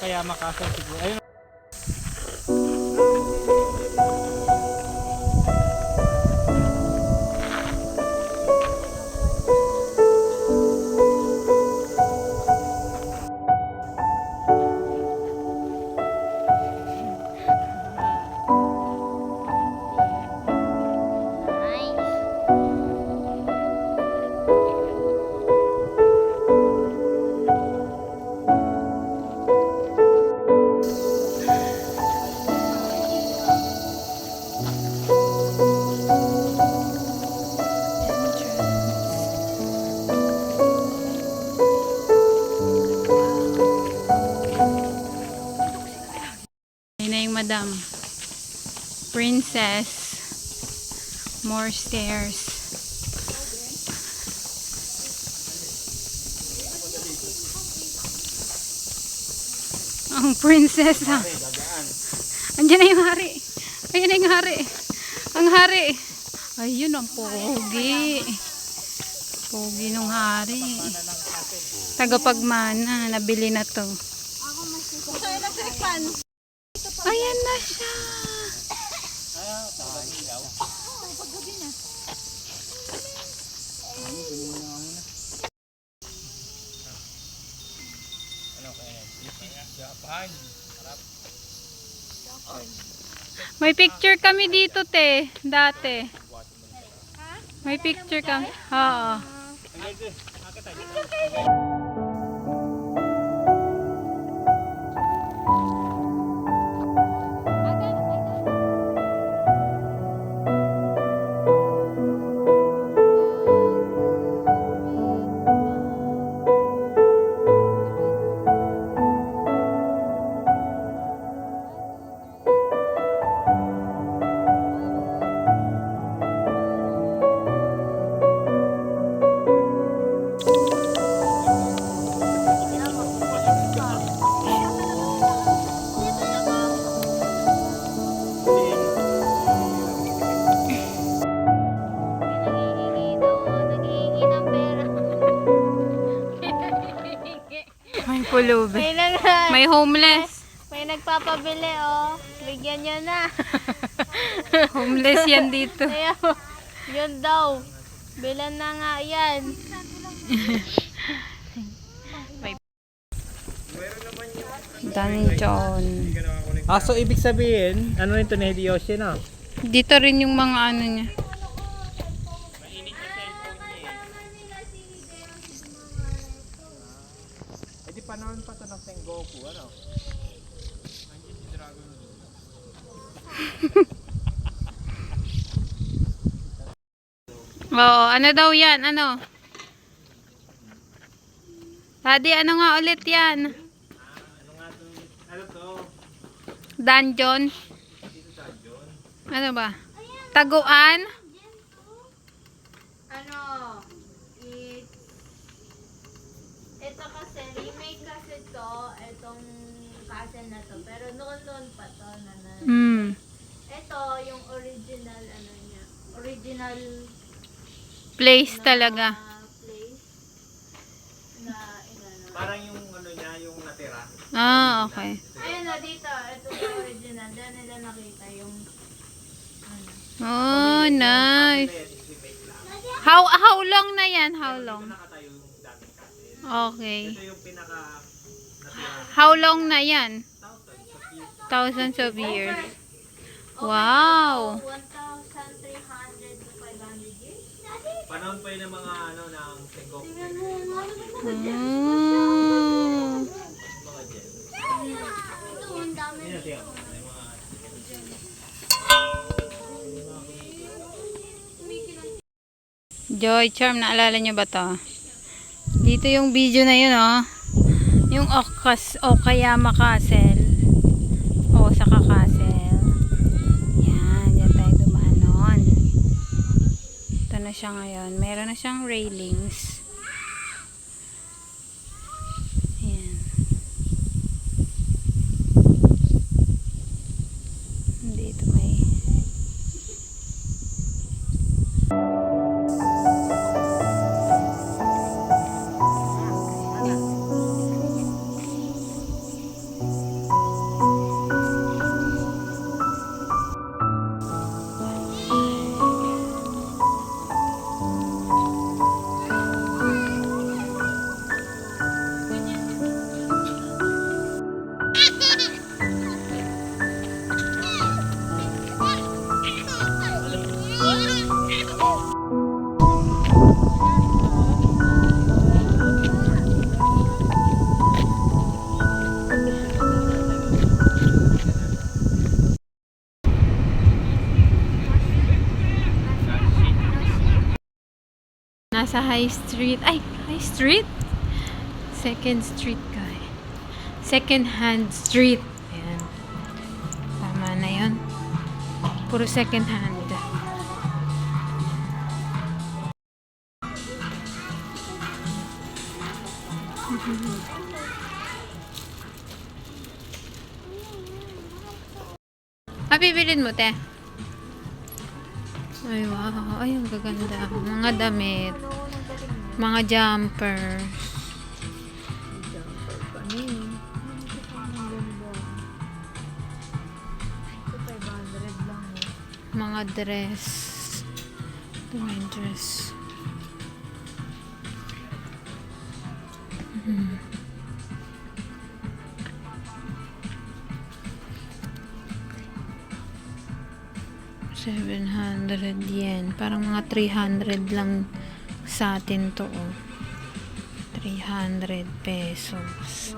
Okayama Castle siguro. Ayun. Ayun na yung Madam Princess. More stairs. Ang prinsesa. Andiyan na yung hari. Ayun na yung hari. Ang hari. Ayun ang pogi. Pogi nung hari. Tagapagmana. Nabili na to. Ayan na siya. May picture kami dito, te. Dati. May picture kami. Oo. May pulubi. May homeless. May nagpapabili, oh. Bigyan nyo na. Homeless yan dito. Ayaw. Yun daw. Bilan na nga yan. Dungeon. So ibig sabihin, ano ito na Hideyoshi na? Dito rin yung mga ano niya. Di panahon pa to ng Sengoku, ano? Andiyan si Dragon Ball. Oo, ano daw yan? Ano? Daddy, ano nga ulit yan? Ano nga to? Ano to? Dungeon? Ano ba? Taguan? Ano? Ito kasi, remake kasi to, itong castle na to. Pero noon pa to. Ito, yung original, ano niya. Original Place na talaga. place na inano. Parang yung ano niya, yung natira. Ah, okay. Ayun na dito, ito yung original. Diyan nila nakita yung ano. Oh, nice. How long na yan? How long? Nakatayo yung dating castle. Okay. Ito yung pinaka natira. How long na yan? Thousands of years. Wow. 1,300 to 500 years. Panahon pa yun ng mga ano ng Sengoku. Tingnan mo, ano ba Mm. Mga jet. ito? Ang dami. Yan, tingnan mo. May mga Joy Charm, naalala nyo ba to? Dito yung video na yun, oh. Yung Okayama Castle. Osaka Castle. Yan, dyan tayo dumaan noon. Ito na siya ngayon. Meron na siyang railings. Yan. Dito may Nasa High Street. Ay, High Street? Second Street guy. Second Hand Street. Ayan. Tama na yun. Puro second hand. Bibilin mo, te? Ay, wow. Ay, ang gaganda. Mga damit. Mga jumpers. Mga dress. Ito may dress. ₱700. Parang mga 300 lang sa atin to. Oh. 300 pesos.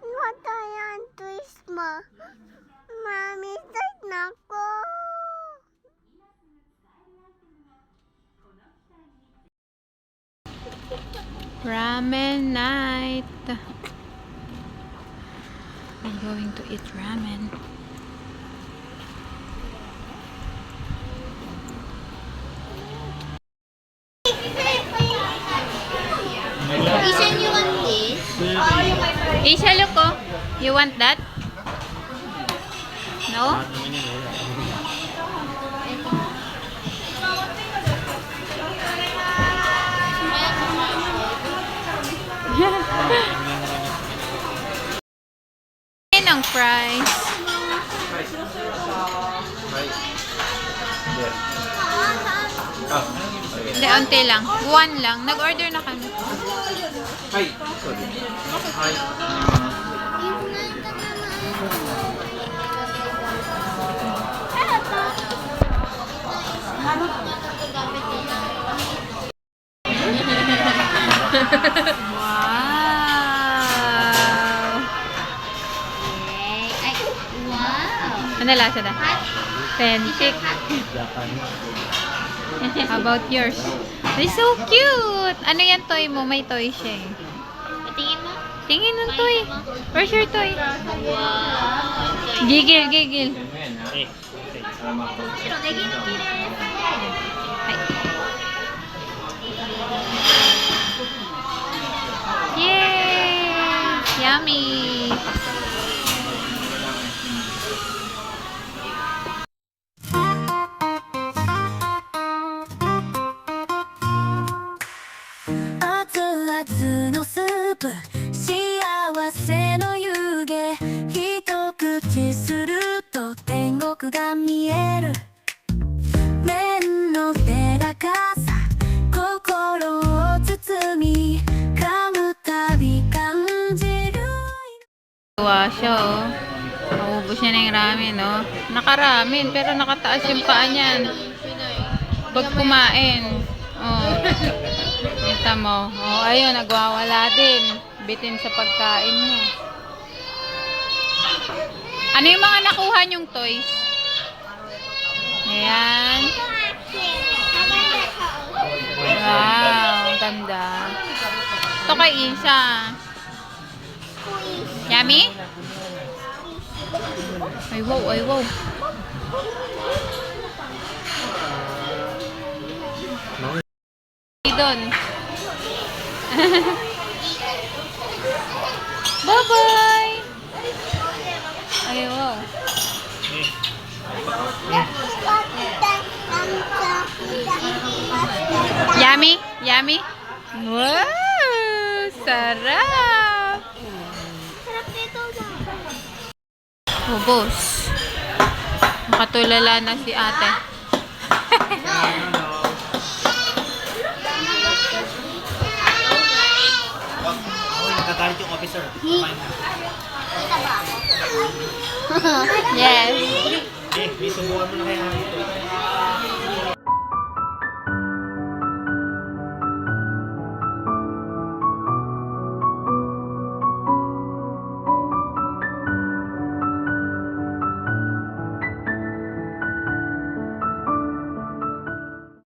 Mata yan, twist mo. Mami, start na ko. Ramen night. I'm going to eat ramen. Ishan, you want this? Isha, look oh. You want that? No? Yan ang price. Hindi, onti lang. One lang. Nag-order na kami. Wow! Ay, wow. Ano lasa na? Authentic. How about yours? It's so cute! Ano yan toy mo? May toy siya eh. Tingin mo? Tingin ng toy. Where's your toy? Wow. Gigil, gigil. Pero, naging Ay. Yay! Yummy! Tuwa siya, oh. Maubos niya na yung ramen, oh. Nakaramen, pero nakataas yung paa niyan. Pag kumain. Oh. Kita mo. Oh, ayun, nagwawala din. Bitin sa pagkain niya. Ano yung mga nakuha niyong toys? Ayan. Wow, ganda. Ito kay Isa. Yummy? Ay, wow, ay, wow. Doon. Bye-bye! Ay, wow. Yummy? Yummy? Wow! Sarap! Sarap nito ba? Ubos. Makatulala na si ate. officer. Kumain na. Kita ba ako? Yes. Eh, may subukan mo na kaya.